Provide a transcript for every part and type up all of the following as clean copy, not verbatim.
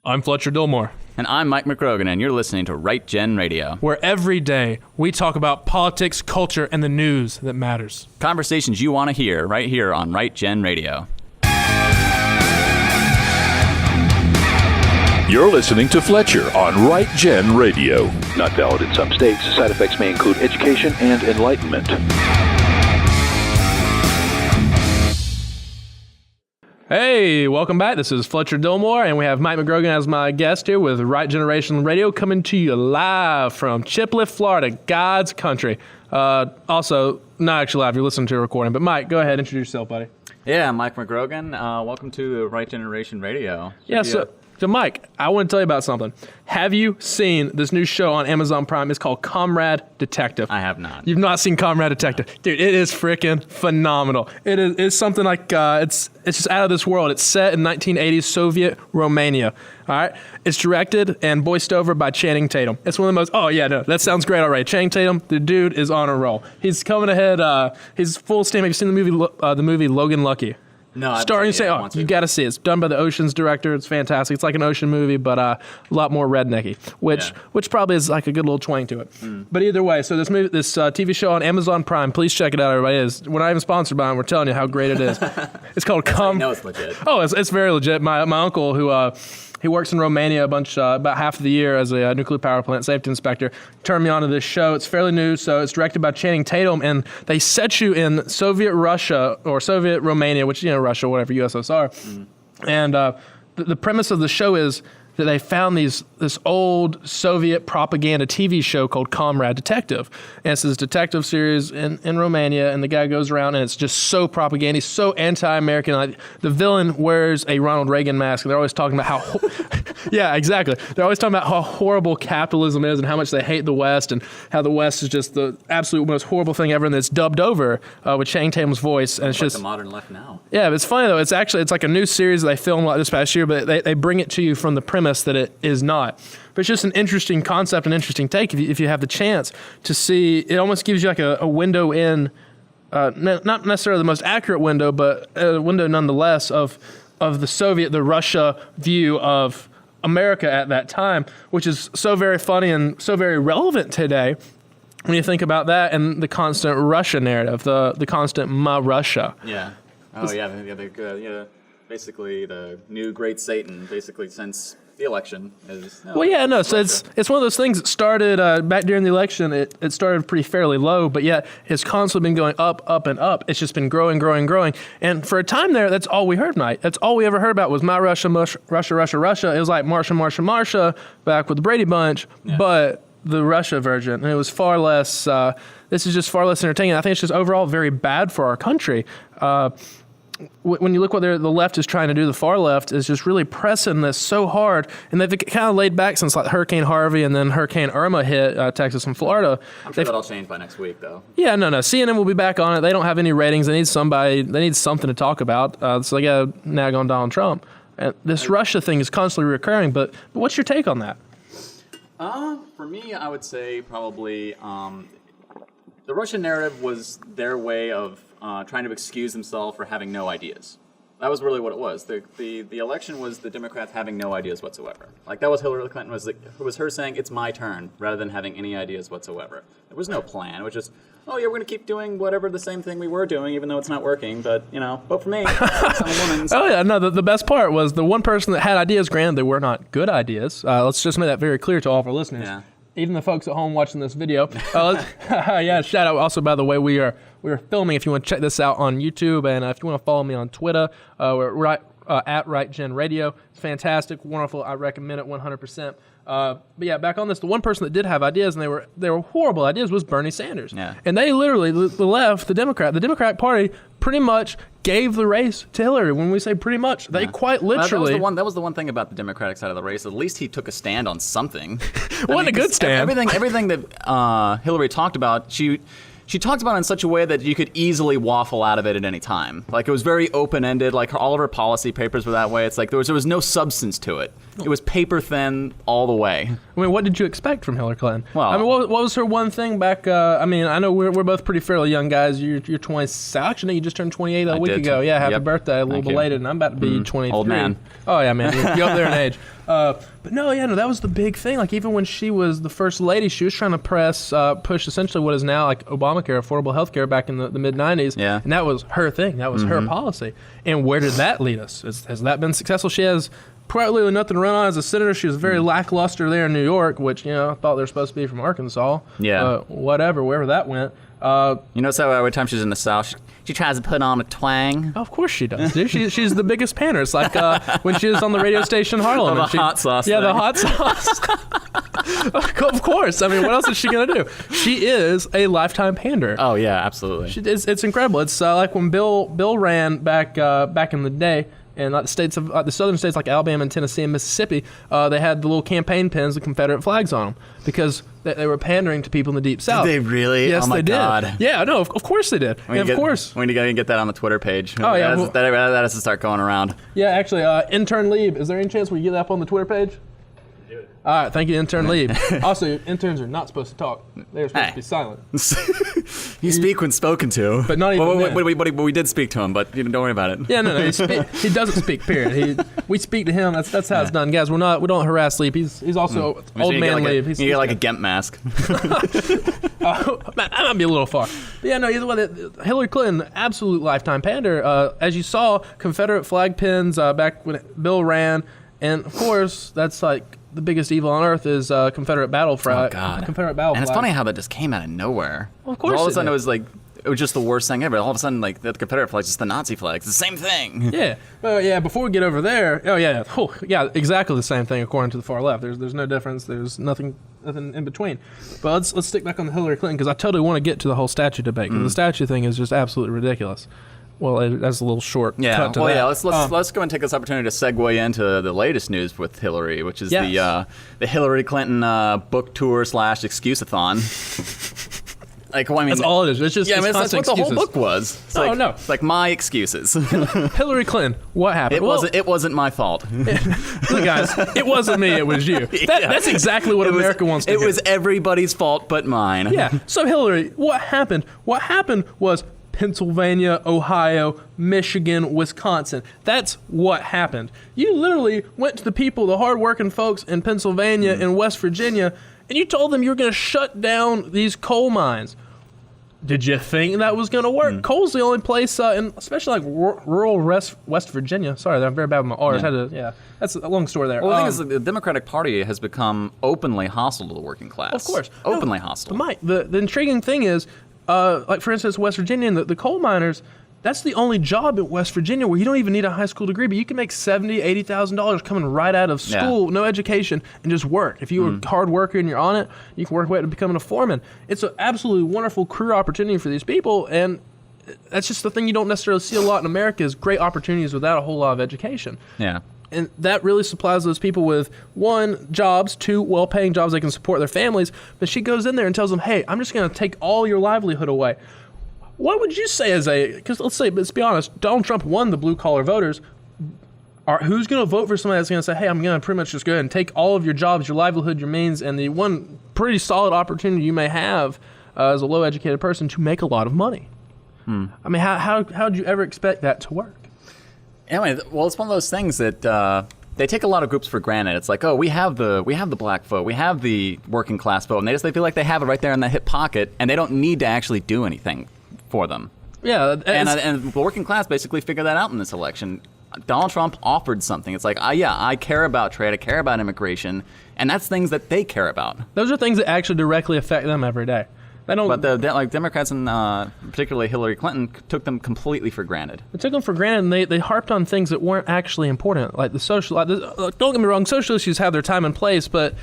I'm Fletcher Dillmore. And I'm Mike McGrogan, and you're listening to Right Gen Radio, where every day we talk about politics, culture, and the news that matters. Conversations you want to hear right here on Right Gen Radio. You're listening to Fletcher on Right Gen Radio. Not valid in some states. Side effects may include education and enlightenment. Hey, welcome back. This is Fletcher Dillmore, and we have Mike McGrogan as my guest here with Right Generation Radio, coming to you live from Chipley, Florida, God's country. Also, not actually live, you're listening to a recording, but Mike, go ahead, introduce yourself, buddy. Yeah, I'm Mike McGrogan. Welcome to the Right Generation Radio. So Mike, I want to tell you about something. Have you seen this new show on Amazon Prime? It's called Comrade Detective. I have not. You've not seen Comrade Detective? Dude, it is freaking phenomenal. It's something like, it's just out of this world. It's set in 1980s Soviet Romania. All right? It's directed and voiced over by Channing Tatum. It's one of the most, that sounds great already. Channing Tatum, the dude is on a roll. He's coming ahead, he's full steam. Have you seen the movie Logan Lucky? No, Starring, you got to see it. It's done by the Ocean's director. It's fantastic. It's like an ocean movie, but a lot more rednecky, which probably is like a good little twang to it. But either way, so this TV show on Amazon Prime, please check it out, everybody. We're not even sponsored by them. We're telling you how great it is. It's called it's legit. Oh, it's very legit. My uncle, who he works in Romania about half of the year as a nuclear power plant safety inspector, turned me on to this show. It's fairly new, so it's directed by Channing Tatum, and they set you in Soviet Russia or Soviet Romania, which, Russia, whatever, USSR. And the premise of the show is that they found this old Soviet propaganda TV show called Comrade Detective. And it's this detective series in Romania, and the guy goes around, and it's just so propaganda, so anti-American. Like, the villain wears a Ronald Reagan mask, and they're always talking about how... Yeah, exactly. They're always talking about how horrible capitalism is and how much they hate the West, and how the West is just the absolute most horrible thing ever, and it's dubbed over with Channing Tatum's voice. And it's like just the modern left now. Yeah, but it's funny, though. It's like a new series that they filmed like this past year, but they bring it to you from the premise that it is not. But it's just an interesting concept, an interesting take if you have the chance to see. It almost gives you like a window in, not necessarily the most accurate window, but a window nonetheless of the Russia view of America at that time, which is so very funny and so very relevant today when you think about that and the constant Russia narrative, the constant "Ma Russia." Yeah. Oh yeah. Basically, the new great Satan. Basically, since the election is. So it's one of those things that started back during the election. It started pretty fairly low, but yet it's constantly been going up, and up. It's just been growing. And for a time there, that's all we heard, Mike. That's all we ever heard about was "My Russia, Russia." It was like Marsha back with the Brady Bunch, but the Russia version. And it was far less, this is just far less entertaining. I think it's just overall very bad for our country. When you look what the left is trying to do, the far left is just really pressing this so hard, and they've kind of laid back since like Hurricane Harvey and then Hurricane Irma hit Texas and Florida. I'm sure that'll change by next week, though. Yeah, no. CNN will be back on it. They don't have any ratings. They need something to talk about. So they got to nag on Donald Trump. And this Russia thing is constantly recurring. But what's your take on that? For me, I would say probably the Russian narrative was their way of trying to excuse themselves for having no ideas. That was really what it was. The election was the Democrats having no ideas whatsoever. Like, that was Hillary Clinton, was her saying, it's my turn, rather than having any ideas whatsoever. There was no plan. It was just, we're going to keep doing whatever the same thing we were doing, even though it's not working, but, vote for me. I'm a woman. So. Oh, yeah, no, the best part was the one person that had ideas, granted, they were not good ideas. Let's just make that very clear to all of our listeners. Yeah. Even the folks at home watching this video. Shout out also, by the way, we are filming. If you want to check this out on YouTube, and if you want to follow me on Twitter, we're at Right Gen Radio. It's fantastic, wonderful. I recommend it 100%. But yeah, back on this, the one person that did have ideas, and they were horrible ideas, was Bernie Sanders. Yeah. And they literally, the left, the Democratic Party, pretty much gave the race to Hillary. When we say pretty much, they quite literally. That was the one thing about the Democratic side of the race. At least he took a stand on something. Wasn't a good stand. Everything that Hillary talked about, she she talked about it in such a way that you could easily waffle out of it at any time. Like, it was very open-ended. Like, all of her policy papers were that way. It's like there was no substance to it. It was paper thin all the way. I mean, what did you expect from Hillary Clinton? Well, I mean, what was her one thing back? I mean, I know we're both pretty fairly young guys. You're 20. Actually, no, you just turned 28 a week ago. Yeah, happy birthday. A little belated, and I'm about to be 23. Old man. Oh yeah, man, you're up there in age. But no, that was the big thing. Like, even when she was the first lady, she was trying to push essentially what is now like Obamacare, affordable health care, back in the mid 90s. Yeah. And that was her thing. That was her policy. And where did that lead us? Has that been successful? She has probably nothing to run on as a senator. She was very lackluster there in New York, which, I thought they were supposed to be from Arkansas. Yeah. Wherever that went. So every time she's in the South, she tries to put on a twang. Of course she does, dude. She's the biggest panner. It's like when she was on the radio station in Harlem. Oh, the hot sauce Yeah, thing. the hot sauce. Of course. I mean, what else is she going to do? She is a lifetime pander. Oh, yeah, absolutely. It's incredible. It's like when Bill ran back in the day. And like the southern states like Alabama and Tennessee and Mississippi, they had the little campaign pins with Confederate flags on them because they were pandering to people in the Deep South. Did they really? Yes, oh my they God. did. Yeah, no, of course they did. We need to get that on the Twitter page. Oh, yeah. That has to start going around. Yeah, actually, intern Lieb, is there any chance we get that up on the Twitter page? All right, thank you, intern Lieb. Also, interns are not supposed to talk. They're supposed to be silent. You speak when spoken to. But not even then. But we did speak to him, but don't worry about it. Yeah, no, he doesn't speak, period. We speak to him. That's how it's done. Guys, we don't harass Lieb. He's also old man Lieb. You get like a Gemp mask. That might be a little far. But yeah, no, either way, Hillary Clinton, absolute lifetime pander. As you saw, Confederate flag pins back when Bill ran. And, of course, that's like the biggest evil on earth is Confederate battle flag. Oh, God. Confederate battle flag. And it's flag. funny how that just came out of nowhere. Well, of course all of a sudden it was just the worst thing ever. All of a sudden, like, the Confederate flag is just the Nazi flag. It's the same thing. Yeah. Well, yeah, before we get over there, yeah, exactly the same thing according to the far left. There's no difference. There's nothing in between. But let's stick back on the Hillary Clinton because I totally want to get to the whole statue debate because the statue thing is just absolutely ridiculous. Well, that's a little short. Cut to that. Let's go and take this opportunity to segue into the latest news with Hillary, which is the Hillary Clinton book tour / excuse-a-thon. That's all it is. It's just that's what the whole book was. It's no. It's like my excuses. Hillary Clinton, what happened? It wasn't my fault. Look, guys, it wasn't me. It was you. That's exactly what America wants to hear. It was everybody's fault but mine. Yeah. So Hillary, what happened? What happened was Pennsylvania, Ohio, Michigan, Wisconsin. That's what happened. You literally went to the people, the hardworking folks in Pennsylvania and West Virginia, and you told them you were going to shut down these coal mines. Did you think that was going to work? Coal's the only place, especially like rural West Virginia. Sorry, I'm very bad with my R's. That's a long story there. Well, the thing is, the Democratic Party has become openly hostile to the working class. Of course. Openly hostile. But Mike, the intriguing thing is, like, for instance, West Virginia and the coal miners, that's the only job at West Virginia where you don't even need a high school degree, but you can make $70,000, $80,000 coming right out of school, no education, and just work. If you're a hard worker and you're on it, you can work your way to becoming a foreman. It's an absolutely wonderful career opportunity for these people, and that's just the thing you don't necessarily see a lot in America is great opportunities without a whole lot of education. Yeah. And that really supplies those people with, 1, jobs, 2, well-paying jobs they can support their families. But she goes in there and tells them, hey, I'm just going to take all your livelihood away. What would you say because let's be honest, Donald Trump won the blue-collar voters. Who's going to vote for somebody that's going to say, hey, I'm going to pretty much just go ahead and take all of your jobs, your livelihood, your means, and the one pretty solid opportunity you may have as a low-educated person to make a lot of money? I mean, how'd you ever expect that to work? Anyway, well, it's one of those things that they take a lot of groups for granted. It's like, oh, we have the black vote, we have the working class vote, and they feel like they have it right there in the hip pocket, and they don't need to actually do anything for them. Yeah, and the working class basically figured that out in this election. Donald Trump offered something. It's like, I care about trade, I care about immigration, and that's things that they care about. Those are things that actually directly affect them every day. But the Democrats and particularly Hillary Clinton took them completely for granted. They took them for granted, and they harped on things that weren't actually important, like the social. Don't get me wrong, social issues have their time and place, but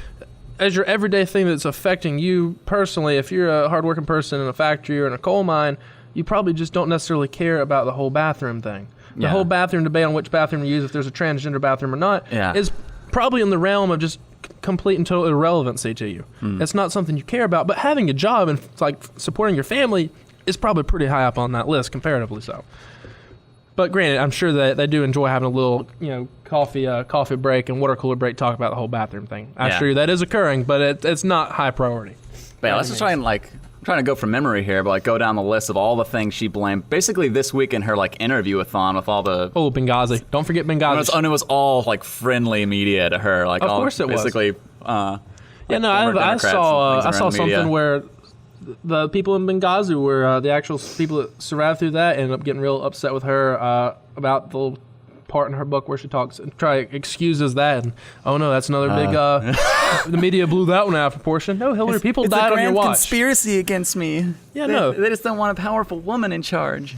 as your everyday thing that's affecting you personally, if you're a hardworking person in a factory or in a coal mine, you probably just don't necessarily care about the whole bathroom thing. The whole bathroom debate on which bathroom you use, if there's a transgender bathroom or not, is probably in the realm of just complete and total irrelevancy to you. It's not something you care about, but having a job and like supporting your family is probably pretty high up on that list, comparatively so. But granted, I'm sure that they do enjoy having a little, coffee break and water cooler break, talk about the whole bathroom thing. I assure you that is occurring, but it's not high priority. But yeah, let's just try and I'm trying to go from memory here, but go down the list of all the things she blamed. Basically, this week in her interview-a-thon with all the Benghazi. Don't forget Benghazi. And it was all friendly media to her. Of course it was. Basically, I saw something where the people in Benghazi were the actual people that survived through that ended up getting real upset with her about the part in her book where she excuses that, and oh no, that's another big the media blew that one out of proportion. No, Hillary, people died on your watch. Conspiracy against me. Yeah, they just don't want a powerful woman in charge.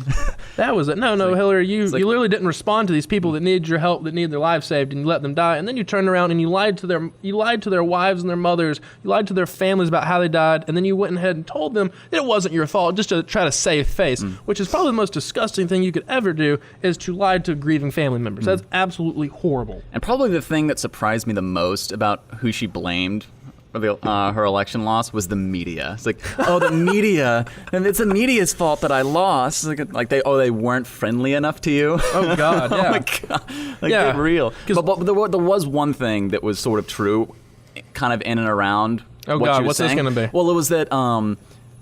That was it. No, Hillary, you literally didn't respond to these people that needed your help, that needed their lives saved, and you let them die, and then you turned around and you lied to their wives and their mothers, you lied to their families about how they died, and then you went ahead and told them that it wasn't your fault, just to try to save face, which is probably the most disgusting thing you could ever do, is to lie to grieving family members. That's absolutely horrible. And probably the thing that surprised me the most about who she blamed for her election loss was the media. It's the media, and it's the media's fault that I lost. They weren't friendly enough to you. Oh God, yeah. Oh my God, get real. But there was one thing that was sort of true, kind of in and around. Oh God, what's this going to be? Well, it was that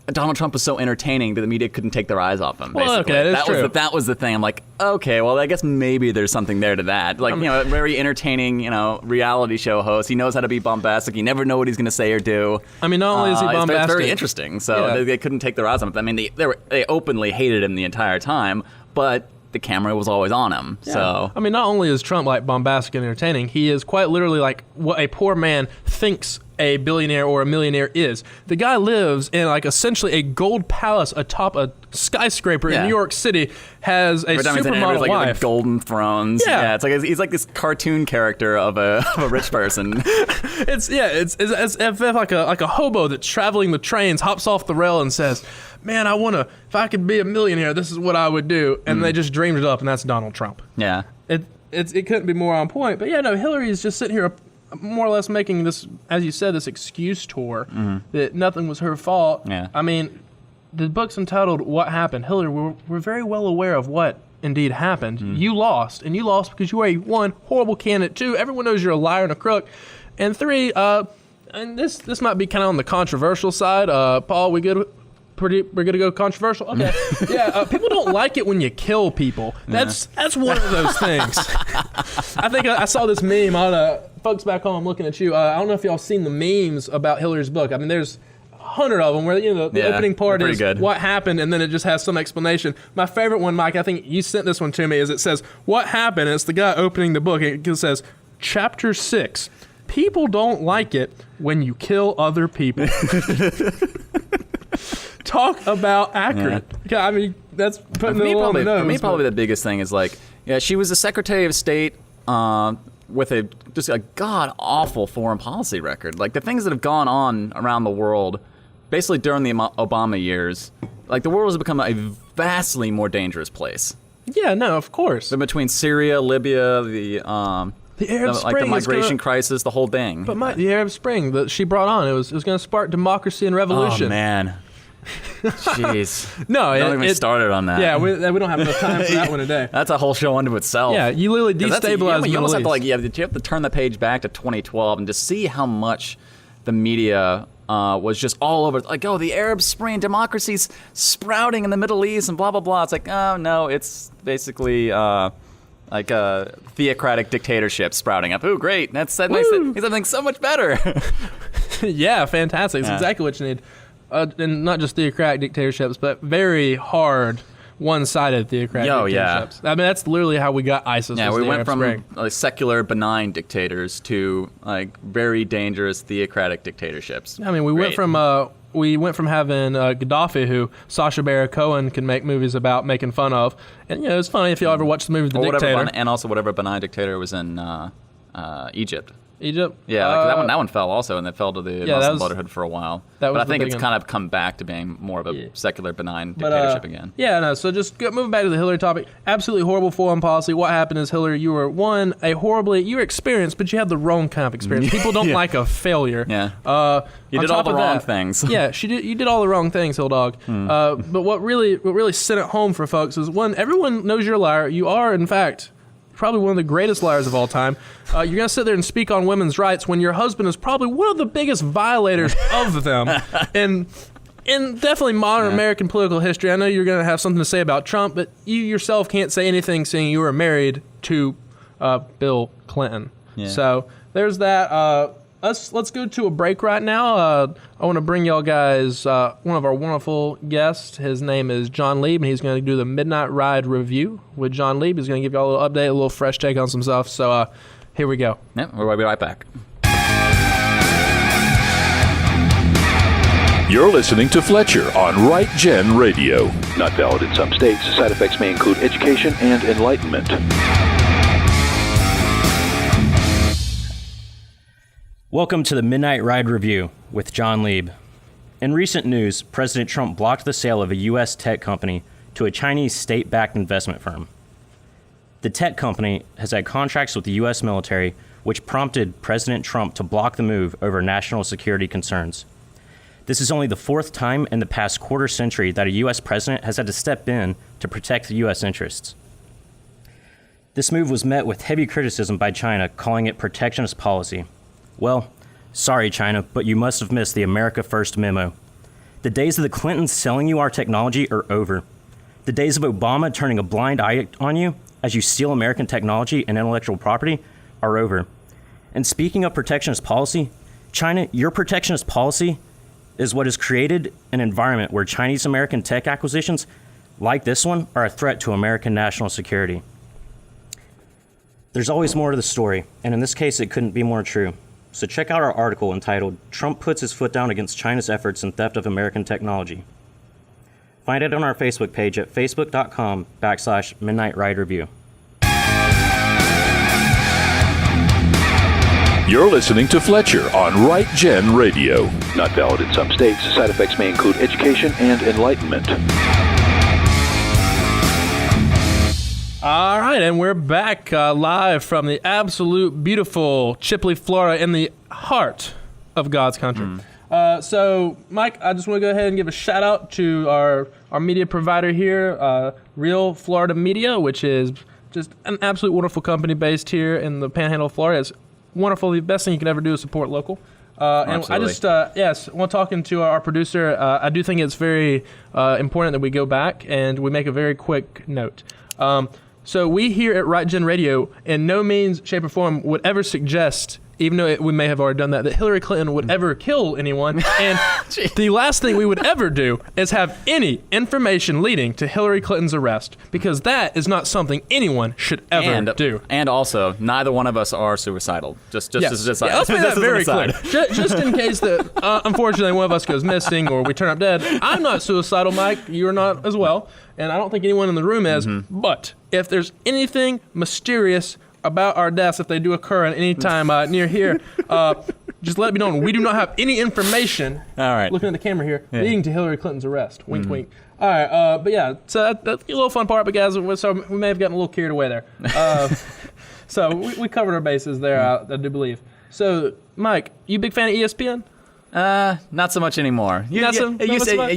Donald Trump was so entertaining that the media couldn't take their eyes off him. Basically. Well, okay, that is true. That was the thing. I'm like, okay, well, I guess maybe there's something there to that. A very entertaining, reality show host. He knows how to be bombastic. You never know what he's going to say or do. I mean, not only is he bombastic, it's very interesting. So they couldn't take their eyes off him. I mean, they openly hated him the entire time, but the camera was always on him. Yeah. So I mean, not only is Trump bombastic and entertaining, he is quite literally what a poor man thinks a billionaire or a millionaire is. The guy lives in essentially a gold palace atop a skyscraper in New York City, has a supermodel wife. Golden thrones. Yeah, it's he's like this cartoon character of a rich person. it's as if a hobo that's traveling the trains hops off the rail and says, "Man, if I could be a millionaire, this is what I would do," and they just dreamed it up, and that's Donald Trump. Yeah, it couldn't be more on point. But Hillary is just sitting here, more or less making this, as you said, this excuse tour that nothing was her fault. Yeah. I mean, the book's entitled "What Happened." Hillary, we're very well aware of what indeed happened. You lost, and you lost because you were one, horrible candidate. 2, everyone knows you're a liar and a crook, and 3, and this might be kind of on the controversial side. Paul, we good? We're gonna go controversial. Okay, people don't like it when you kill people. That's one of those things. I think I saw this meme on folks back home. I'm looking at you. I don't know if y'all seen the memes about Hillary's book. I mean, there's 100 of them where the opening part is what happened, and then it just has some explanation. My favorite one, Mike, I think you sent this one to me, is it says what happened, and it's the guy opening the book, and it says Chapter 6. People don't like it when you kill other people. Talk about accurate. Yeah. I mean, that's putting it on the nose. For me, probably the biggest thing is she was a Secretary of State with just a god-awful foreign policy record. The things that have gone on around the world, basically during the Obama years, the world has become a vastly more dangerous place. Yeah, no, of course. But between Syria, Libya, the Arab Spring, the migration crisis, the whole thing. But the Arab Spring that she brought on, it was going to spark democracy and revolution. Oh man. Jeez. No, don't even started on that. Yeah, we don't have enough time for that one today. That's a whole show unto itself. Yeah, you literally destabilize you almost have to you have to turn the page back to 2012 and just see how much the media was just all over. The Arab Spring, democracy's sprouting in the Middle East and blah blah blah. It's oh no, it's basically a theocratic dictatorship sprouting up. Ooh, great! Makes everything so much better. Yeah, fantastic. It's exactly what you need. And not just theocratic dictatorships, but very hard, one-sided theocratic dictatorships. I mean, that's literally how we got ISIS. Yeah, we went from secular, benign dictators to very dangerous theocratic dictatorships. I mean, we went from having Gaddafi, who Sacha Baron Cohen can make movies about making fun of, and it's funny if you ever watch the movie The Dictator. And also whatever benign dictator was in Egypt. Egypt? Yeah, that one fell also, and it fell to the Muslim Brotherhood for a while. But I think it's kind of come back to being more of a secular, benign dictatorship again. Yeah, no, so just moving back to the Hillary topic, absolutely horrible foreign policy. What happened is, Hillary, you were you were experienced, but you had the wrong kind of experience. People don't like a failure. Yeah. You did all the wrong things. Yeah, you did all the wrong things, Hill Dog. But what really sent it home for folks is, one, everyone knows you're a liar. You are, in fact, probably one of the greatest liars of all time. You're going to sit there and speak on women's rights when your husband is probably one of the biggest violators of them. And in definitely modern American political history, I know you're going to have something to say about Trump, but you yourself can't say anything seeing you were married to Bill Clinton. Yeah. So there's that. Let's go to a break right now. I want to bring y'all guys one of our wonderful guests. His name is John Lieb, and he's going to do the Midnight Ride review with John Lieb. He's going to give y'all a little update, a little fresh take on some stuff. So here we go. Yep, we'll be right back. You're listening to Fletcher on Right Gen Radio. Not valid in some states. Side effects may include education and enlightenment. Welcome to the Midnight Ride Review with John Lieb. In recent news, President Trump blocked the sale of a U.S. tech company to a Chinese state-backed investment firm. The tech company has had contracts with the U.S. military, which prompted President Trump to block the move over national security concerns. This is only the fourth time in the past quarter century that a U.S. president has had to step in to protect the U.S. interests. This move was met with heavy criticism by China, calling it protectionist policy. Well, sorry, China, but you must have missed the America First memo. The days of the Clintons selling you our technology are over. The days of Obama turning a blind eye on you as you steal American technology and intellectual property are over. And speaking of protectionist policy, China, your protectionist policy is what has created an environment where Chinese American tech acquisitions, like this one, are a threat to American national security. There's always more to the story, and in this case, it couldn't be more true. So check out our article entitled, Trump Puts His Foot Down Against China's Efforts in Theft of American Technology. Find it on our Facebook page at facebook.com/Midnight Ride Review. You're listening to Fletcher on Right Gen Radio. Not valid in some states. Side effects may include education and enlightenment. All right, and we're back live from the absolute beautiful Chipley, Florida, in the heart of God's country. So, Mike, I just want to go ahead and give a shout out to our media provider here, Real Florida Media, which is just an absolute wonderful company based here in the Panhandle of Florida. It's wonderful. The best thing you can ever do is support local. And I just, when talking to our producer, I do think it's very important that we go back and we make a very quick note. So we here at Right Gen Radio in no means, shape, or form would ever suggest, even though we may have already done that Hillary Clinton would ever kill anyone. And the last thing we would ever do is have any information leading to Hillary Clinton's arrest, because that is not something anyone should ever do. And also, neither one of us are suicidal. Let's make that very clear. Just in case that, unfortunately, one of us goes missing or we turn up dead. I'm not suicidal, Mike. You're not as well. And I don't think anyone in the room is. But if there's anything mysterious about our deaths, if they do occur at any time near here, just let me know. We do not have any information, all right, looking at the camera here, leading to Hillary Clinton's arrest. Wink, wink. All right, but yeah, so that's a little fun part, but guys, so we may have gotten a little carried away there. So we covered our bases there, I do believe. So, Mike, you a big fan of ESPN? Not so much anymore. It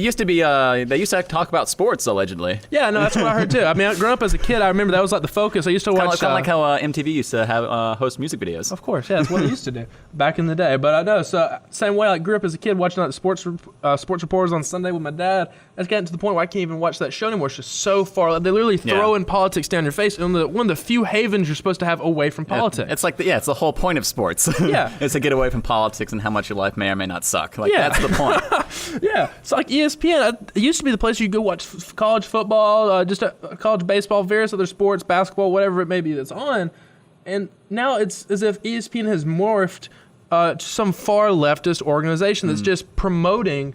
used to be, they used to talk about sports, allegedly. Yeah, no, that's what I heard too. I mean, growing up as a kid, I remember that was like the focus. I used to watch... Kind of like how MTV used to have host music videos. Of course, yeah, that's what it used to do back in the day. But I know, so same way I grew up as a kid watching like sports reporters on Sunday with my dad. It's gotten to the point where I can't even watch that show anymore. It's just so far. They literally throw in politics down your face. And one of the few havens you're supposed to have away from politics. It's like, it's the whole point of sports. Yeah. It's to get away from politics and how much your life may or may not suck. That's the point. Yeah. It's like ESPN. It used to be the place you go watch college football, just college baseball, various other sports, basketball, whatever it may be that's on. And now it's as if ESPN has morphed to some far leftist organization that's just promoting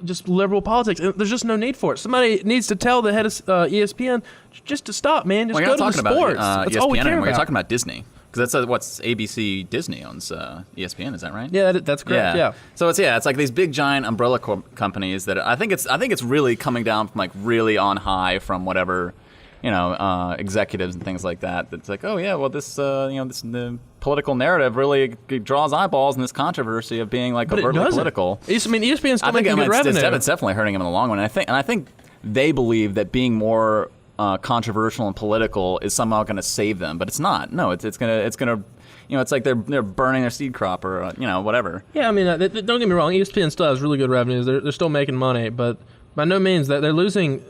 just liberal politics. And there's just no need for it. Somebody needs to tell the head of ESPN just to stop, man. Just go to the sports. That's all we care about. We're talking about Disney. Because that's what's ABC Disney owns ESPN, is that right? Yeah, that's correct. Yeah. So it's like these big giant umbrella companies that I think it's really coming down from like really on high from whatever, executives and things like that. That's like, oh yeah, well this the political narrative really draws eyeballs in this controversy of being like overtly political. ESPN's still making good revenue. It's definitely hurting them in the long run. And I think they believe that being more controversial and political is somehow going to save them, but it's not. No, it's gonna. It's like they're burning their seed crop or whatever. Yeah, I mean, don't get me wrong. ESPN still has really good revenues. They're still making money, but by no means that they're losing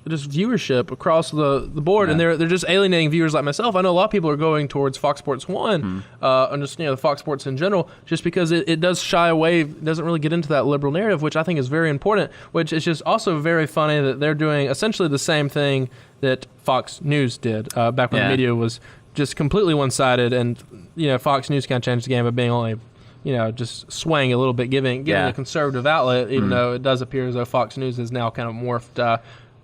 just viewership across the board, and they're just alienating viewers like myself. I know a lot of people are going towards Fox Sports 1, and just the Fox Sports in general, just because it does shy away, doesn't really get into that liberal narrative, which I think is very important, which is just also very funny that they're doing essentially the same thing that Fox News did back when the media was just completely one-sided, and Fox News kind of changed the game by being only just swaying a little bit, giving a conservative outlet, even though it does appear as though Fox News has now kind of morphed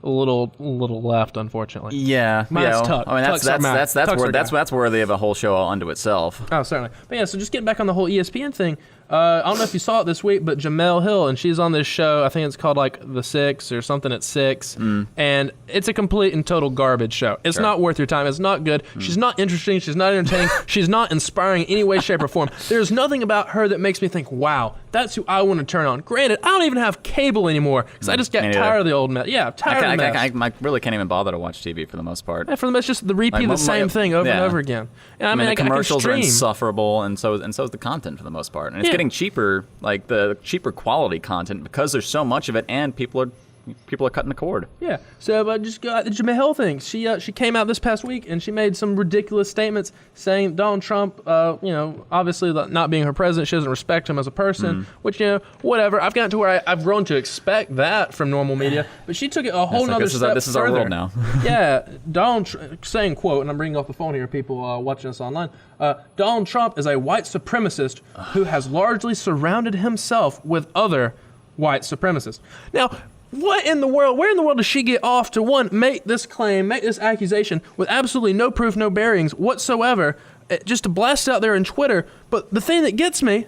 a little left, unfortunately. Yeah, Tuck. I mean, that's worthy of a whole show unto itself. Oh, certainly. But yeah, so just getting back on the whole ESPN thing. I don't know if you saw it this week, but Jamel Hill, and she's on this show. I think it's called like The Six or something at 6, and it's a complete and total garbage show. It's not worth your time. It's not good. She's not interesting. She's not entertaining. She's not inspiring in any way, shape, or form. There's nothing about her that makes me think, wow, that's who I want to turn on. Granted, I don't even have cable anymore because I just got tired of the old mess. Yeah, tired of the mess. I really can't even bother to watch TV for the most part. Yeah, for the most, just the repeat of the same thing over and over again. And I mean, the commercials are insufferable, and so is the content for the most part. And it's getting cheaper, like the cheaper quality content, because there's so much of it, and people are cutting the cord. Yeah. So just got the Jamel Hill thing. She came out this past week and she made some ridiculous statements saying Donald Trump, obviously not being her president, she doesn't respect him as a person. Which whatever. I've gotten to where I've grown to expect that from normal media, but she took it a whole nother step. This is further. Our world now. Yeah. Saying quote, and I'm bringing off the phone here, people watching us online. Donald Trump is a white supremacist who has largely surrounded himself with other white supremacists. Now, where in the world does she get off to, make this claim, make this accusation with absolutely no proof, no bearings whatsoever, just to blast it out there on Twitter? But the thing that gets me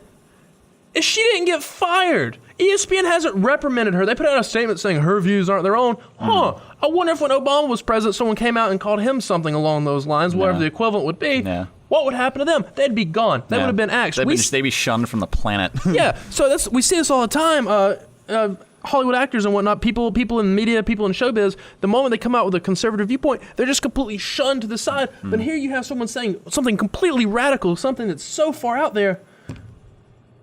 is she didn't get fired. ESPN hasn't reprimanded her. They put out a statement saying her views aren't their own. I wonder if when Obama was president, someone came out and called him something along those lines, whatever the equivalent would be. What would happen to them? They'd be gone. They would have been axed. They'd be shunned from the planet. Yeah, so we see this all the time. Hollywood actors and whatnot, people in media, people in showbiz, the moment they come out with a conservative viewpoint, they're just completely shunned to the side. But here you have someone saying something completely radical, something that's so far out there,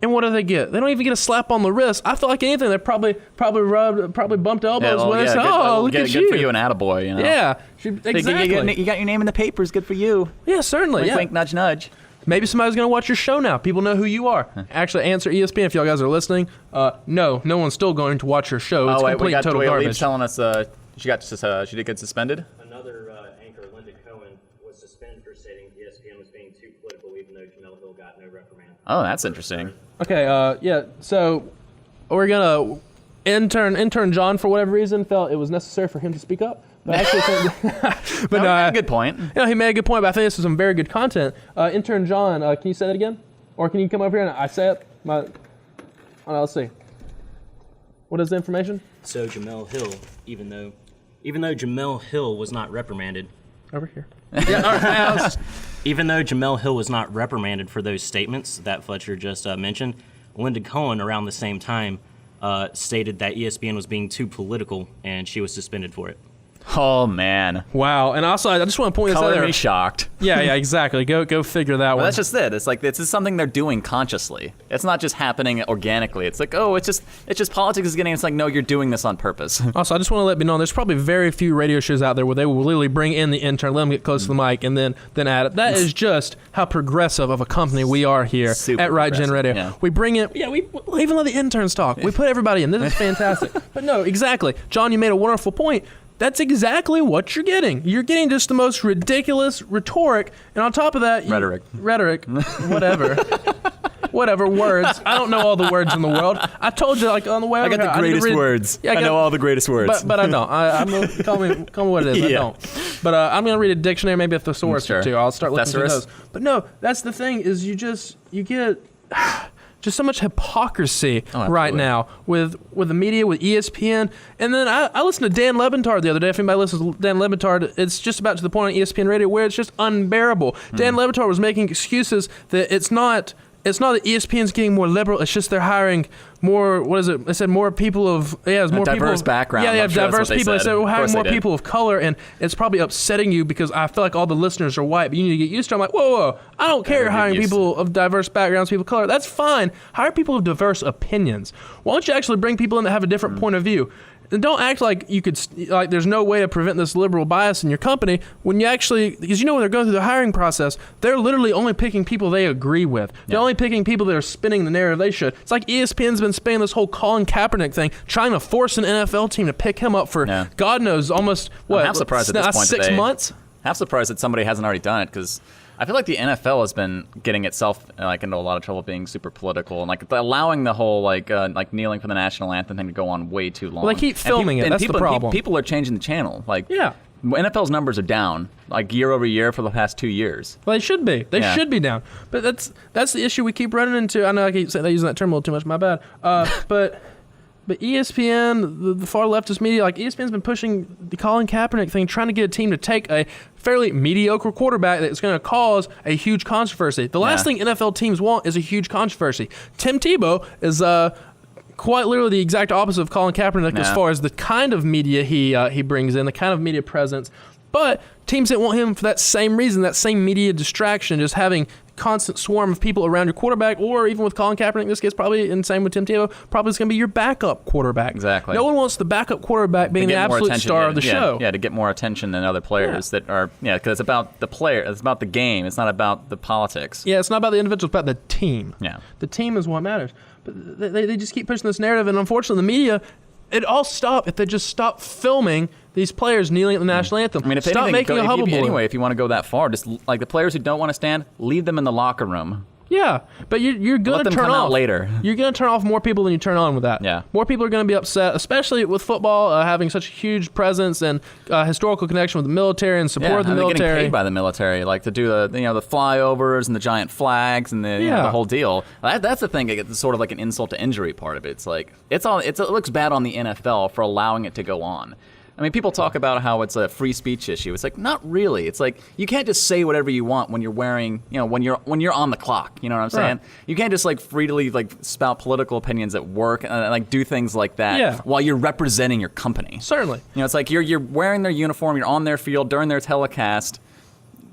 and what do they get? They don't even get a slap on the wrist. I feel like anything, they probably bumped elbows with and said, look at you. Good for you, an attaboy, Yeah, exactly. You got your name in the papers, good for you. Yeah, certainly. Wink, wink, nudge, nudge. Maybe somebody's going to watch your show now. People know who you are. Actually, answer ESPN if y'all guys are listening. No one's still going to watch your show. It's complete total garbage. Lee's telling us she did get suspended. Another anchor, Linda Cohen, was suspended for stating ESPN was being too political, even though Jamel Hill got no reprimand. Oh, that's interesting. Okay, so we're going to intern John, for whatever reason, felt it was necessary for him to speak up. But actually, he made a good point. He made a good point, but I think this is some very good content. Intern John, can you say that again? Or can you come over here and I say it? Let's see. What is the information? So Jamel Hill, even though Jamel Hill was not reprimanded. Over here. Even though Jamel Hill was not reprimanded for those statements that Fletcher just mentioned, Linda Cohen, around the same time, stated that ESPN was being too political, and she was suspended for it. Oh, man. Wow. And also, I just want to point this out there. Color me shocked. Yeah, exactly. Go figure that one. That's just it. It's like, this is something they're doing consciously. It's not just happening organically. It's like, it's just politics is getting, it's like, no, you're doing this on purpose. Also, I just want to let you know, there's probably very few radio shows out there where they will literally bring in the intern, let them get close to the mic, and then add it. That is just how progressive of a company we are here at Right Gen Radio. Yeah. We bring in, we even let the interns talk. We put everybody in. This is fantastic. But no, exactly. John, you made a wonderful point. That's exactly what you're getting. You're getting just the most ridiculous rhetoric, and on top of that... Rhetoric. Whatever. whatever words. I don't know all the words in the world. I told you, like, on the way over I got here, the greatest need to read, words. Yeah, I know all the greatest words. But I don't. I'm gonna, call me what it is. I Yeah. don't. But I'm going to read a dictionary, maybe a thesaurus Sure. or two. I'll start looking through Thesaurus? those. But no, that's the thing is you get just so much hypocrisy right now with the media, with ESPN. And then I listened to Dan Lebentard the other day. If anybody listens to Dan Lebentard, it's just about to the point on ESPN Radio where it's just unbearable. Dan Lebentard was making excuses that it's not that ESPN's getting more liberal. It's just they're hiring more. What is it? They said more people of it's more diverse people, background. Yeah, they I'm have sure that's diverse what they people. They said. said we're Of hiring course more they did. people of color, and it's probably upsetting you because I feel like all the listeners are white, but you need to get used to it. I'm like, whoa, I don't care. You're hiring used people of diverse backgrounds, people of color. That's fine. Hire people of diverse opinions. Why don't you actually bring people in that have a different point of view? And don't act like you could, like there's no way to prevent this liberal bias in your company when you actually, because you know when they're going through the hiring process, they're literally only picking people they agree with. They're only picking people that are spinning the narrative they should. It's like ESPN's been spinning this whole Colin Kaepernick thing, trying to force an NFL team to pick him up for God knows almost what? I'm half surprised at this point 6 months? Half surprised that somebody hasn't already done it because I feel like the NFL has been getting itself like into a lot of trouble being super political and like allowing the whole like kneeling for the national anthem thing to go on way too long. Well, they keep filming it. That's the problem. People are changing the channel. Like Yeah. NFL's numbers are down like year over year for the past 2 years. Well, they should be. They should be down. But that's the issue we keep running into. I know I keep using that term a little too much. My bad. But ESPN, the far leftist media, like ESPN's been pushing the Colin Kaepernick thing, trying to get a team to take a fairly mediocre quarterback that's going to cause a huge controversy. The last thing NFL teams want is a huge controversy. Tim Tebow is quite literally the exact opposite of Colin Kaepernick as far as the kind of media he brings in, the kind of media presence. But teams that want him for that same reason, that same media distraction, just having constant swarm of people around your quarterback, or even with Colin Kaepernick in this case, probably, and same with Tim Tebow, probably it's going to be your backup quarterback. Exactly. No one wants the backup quarterback being the absolute star of the show. Yeah, to get more attention than other players that are, because it's about the player, it's about the game, it's not about the politics. Yeah, it's not about the individual, it's about the team. Yeah. The team is what matters. But they just keep pushing this narrative, and unfortunately the media, it'd all stop if they just stop filming these players kneeling at the national anthem. I mean, if stop anything, making a hubbub. anyway, if you want to go that far, just like the players who don't want to stand, leave them in the locker room. Yeah, but you're going Let to them turn come off out later. You're going to turn off more people than you turn on with that. Yeah. More people are going to be upset, especially with football having such a huge presence and historical connection with the military and support of the and they're military. getting paid by the military, like to do the the flyovers and the giant flags and the whole deal. That's the thing. It's sort of like an insult to injury part of it. It's like it looks bad on the NFL for allowing it to go on. I mean, people talk about how it's a free speech issue. It's like, not really. It's like you can't just say whatever you want when you're wearing, when you're on the clock. You know what I'm saying? Right. You can't just like freely like spout political opinions at work and like do things like that while you're representing your company. Certainly. It's like you're wearing their uniform, you're on their field during their telecast,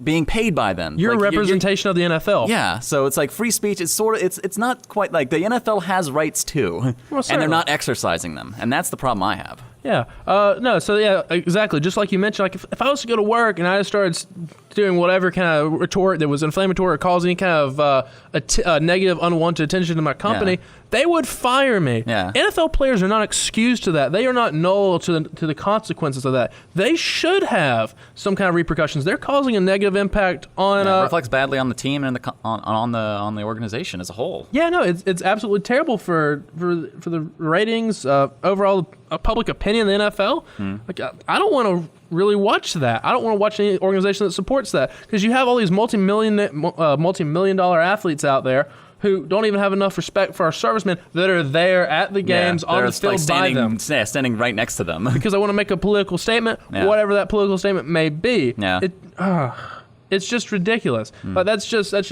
being paid by them. You're like, a representation of the NFL. Yeah, so it's like free speech. It's sort of it's not quite like the NFL has rights too, and they're not exercising them, and that's the problem I have. Yeah. No, so yeah, exactly. Just like you mentioned, like if I was to go to work and I just started doing whatever kind of retort that was inflammatory or caused any kind of negative, unwanted attention to my company, they would fire me. Yeah. NFL players are not excused to that. They are not null to the consequences of that. They should have some kind of repercussions. They're causing a negative impact on. It reflects badly on the team and on the organization as a whole. Yeah, no, it's absolutely terrible for the ratings, overall public opinion in the NFL. Like I don't want to really watch that. I don't want to watch any organization that supports that because you have all these multi-million dollar athletes out there who don't even have enough respect for our servicemen that are there at the games on the field by them. Yeah, standing right next to them. Because I want to make a political statement, whatever that political statement may be. Yeah. It's just ridiculous. But that's just such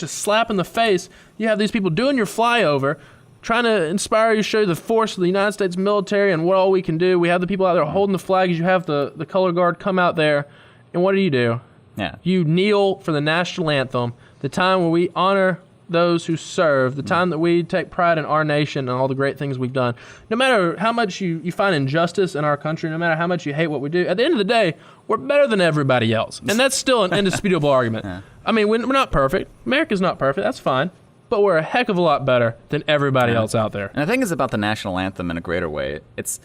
a slap in the face. You have these people doing your flyover, trying to inspire you, show you the force of the United States military and what all we can do. We have the people out there holding the flags. You have the color guard come out there, and what do? Yeah. You kneel for the national anthem, the time where we honor those who serve, the time that we take pride in our nation and all the great things we've done. No matter how much you find injustice in our country, no matter how much you hate what we do, at the end of the day, we're better than everybody else. And that's still an indisputable argument. Yeah. I mean, we're not perfect. America's not perfect. That's fine. But we're a heck of a lot better than everybody else out there. And the thing is about the national anthem in a greater way. It's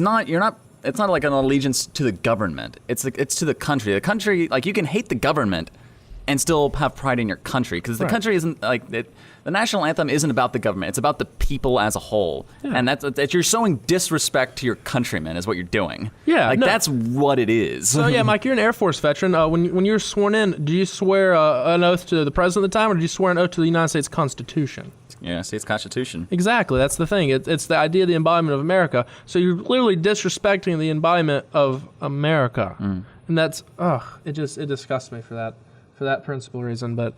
not like an allegiance to the government. It's to the country. The country, like you can hate the government and still have pride in your country, because the country isn't like it. The national anthem isn't about the government. It's about the people as a whole. Yeah. And that's you're showing disrespect to your countrymen is what you're doing. Yeah. Like, that's what it is. So, yeah, Mike, you're an Air Force veteran. When you're sworn in, do you swear an oath to the president at the time, or do you swear an oath to the United States Constitution? Yeah, States Constitution. Exactly. That's the thing. It's the idea of the embodiment of America. So you're literally disrespecting the embodiment of America. And that's, it disgusts me for that principal reason. But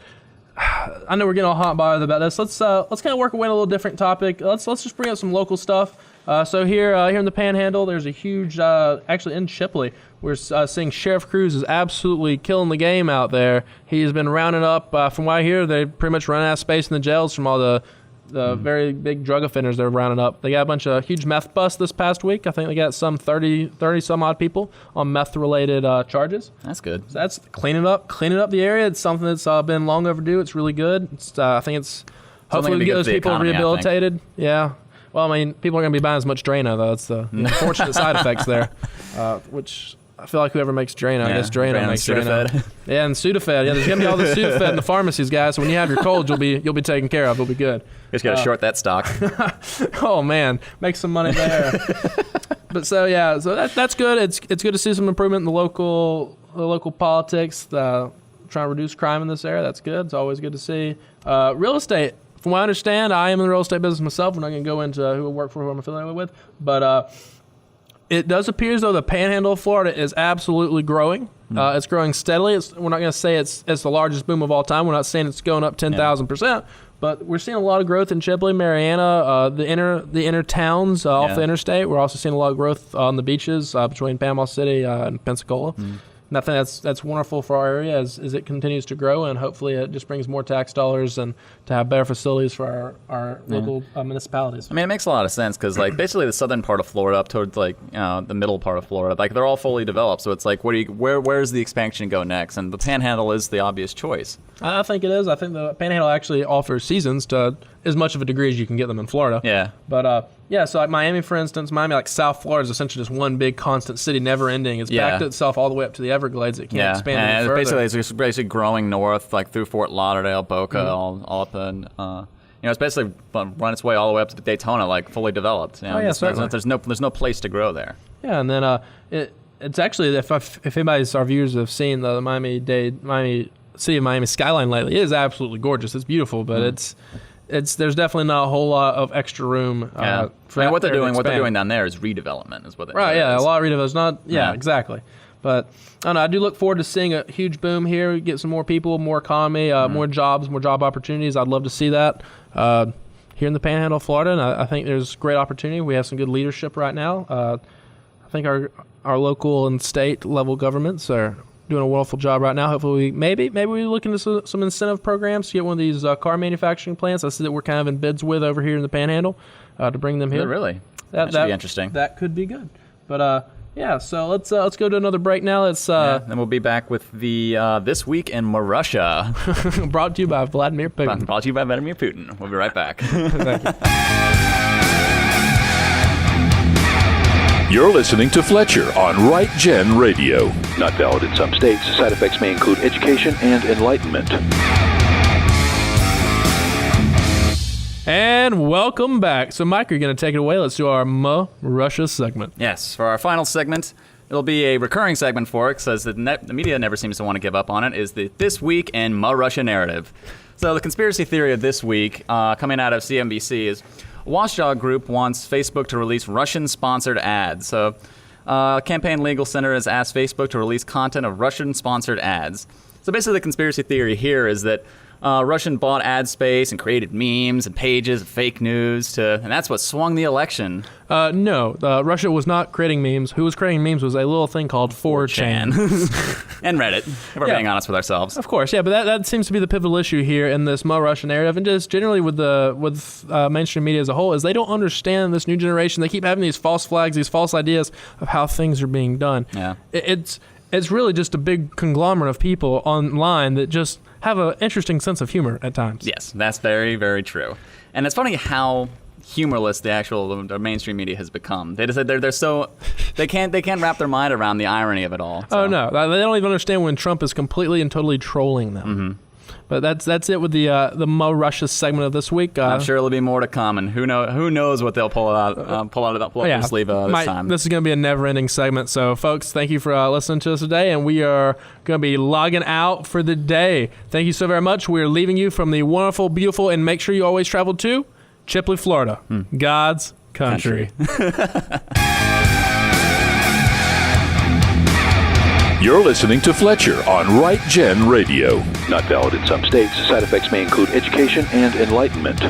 I know we're getting all hot and bothered about this. Let's kind of work away on a little different topic. Let's just bring up some local stuff. So here in the Panhandle, there's a huge, actually in Shipley, we're seeing Sheriff Cruz is absolutely killing the game out there. He's been rounding up, from what I hear, they pretty much run out of space in the jails from all the very big drug offenders they're rounding up. They got a bunch of huge meth busts this past week. I think they got some 30 some odd people on meth-related charges. That's good. So that's cleaning up the area. It's something that's been long overdue. It's really good. I think it's hopefully we get those people rehabilitated. Yeah. Well, I mean, people are going to be buying as much Drano, though. That's the unfortunate side effects there, which I feel like whoever makes Drano, I guess Drano makes Drano. Yeah, and Sudafed. Yeah, there's going to be all the Sudafed in the pharmacies, guys. So when you have your cold, you'll be taken care of. It'll be good. Just got to short that stock. Oh, man. Make some money there. But so that's good. It's good to see some improvement in the local politics, trying to reduce crime in this area. That's good. It's always good to see. Real estate. From what I understand, I am in the real estate business myself. We're not going to go into who I work for, who I'm affiliated with. But it does appear as though the Panhandle of Florida is absolutely growing. It's growing steadily. We're not going to say it's the largest boom of all time. We're not saying it's going up 10,000%. But we're seeing a lot of growth in Chipley, Mariana, the inner towns off the interstate. We're also seeing a lot of growth on the beaches between Panama City and Pensacola. And I think that's wonderful for our area as it continues to grow, and hopefully it just brings more tax dollars and to have better facilities for our local municipalities. I mean, it makes a lot of sense because, like, basically the southern part of Florida up towards, like, the middle part of Florida, like, they're all fully developed. So it's like, where's the expansion go next? And the Panhandle is the obvious choice. I think it is. I think the Panhandle actually offers seasons to as much of a degree as you can get them in Florida. Yeah. But so like Miami, for instance, like South Florida is essentially just one big constant city, never ending. It's backed itself all the way up to the Everglades. It can't expand any further. It's basically growing north, like through Fort Lauderdale, Boca, all up in. It's basically run its way all the way up to Daytona, like fully developed. There's no place to grow there. Yeah, and then it's actually if our viewers have seen the Miami City of Miami skyline lately, it is absolutely gorgeous. It's beautiful, but there's definitely not a whole lot of extra room. For what they're doing down there is redevelopment, is what it is. A lot of redevelopment. Exactly. But I don't know. I do look forward to seeing a huge boom here. We get some more people, more economy, more jobs, more job opportunities. I'd love to see that here in the Panhandle of Florida, and I think there's great opportunity. We have some good leadership right now. I think our local and state level governments are doing a wonderful job right now. Hopefully, maybe we look into some incentive programs to get one of these car manufacturing plants. I see that we're kind of in bids with over here in the Panhandle to bring them here. Really? That should be interesting. That could be good. But so let's go to another break now. Then we'll be back with the This Week in Russia. Brought to you by Vladimir Putin. Brought to you by Vladimir Putin. We'll be right back. Thank you. You're listening to Fletcher on Right Gen Radio. Not valid in some states. Side effects may include education and enlightenment. And welcome back. So, Mike, you're going to take it away. Let's do our Russia segment. Yes, for our final segment, it'll be a recurring segment for it, because the media never seems to want to give up on it, is the This Week in Russia narrative. So the conspiracy theory of this week, coming out of CNBC, is Watchdog Group wants Facebook to release Russian-sponsored ads. So Campaign Legal Center has asked Facebook to release content of Russian-sponsored ads. So basically the conspiracy theory here is that Russian bought ad space and created memes and pages of fake news, and that's what swung the election. No, Russia was not creating memes. Who was creating memes was a little thing called 4chan. And Reddit, if we're being honest with ourselves. Of course, yeah, but that seems to be the pivotal issue here in this Russia narrative, and just generally with mainstream media as a whole, is they don't understand this new generation. They keep having these false flags, these false ideas of how things are being done. Yeah. It's really just a big conglomerate of people online that just have an interesting sense of humor at times. Yes, that's very, very true. And it's funny how humorless the mainstream media has become. They can't wrap their mind around the irony of it all. So. Oh no, they don't even understand when Trump is completely and totally trolling them. Mm-hmm. But that's it with the Mo Russia segment of this week. I'm sure there'll be more to come, and who knows what they'll pull up their sleeve this time. This is going to be a never-ending segment. So, folks, thank you for listening to us today, and we are going to be logging out for the day. Thank you so very much. We are leaving you from the wonderful, beautiful, and make sure you always travel to Chipley, Florida, God's country. You're listening to Fletcher on Right Gen Radio. Not valid in some states. Side effects may include education and enlightenment.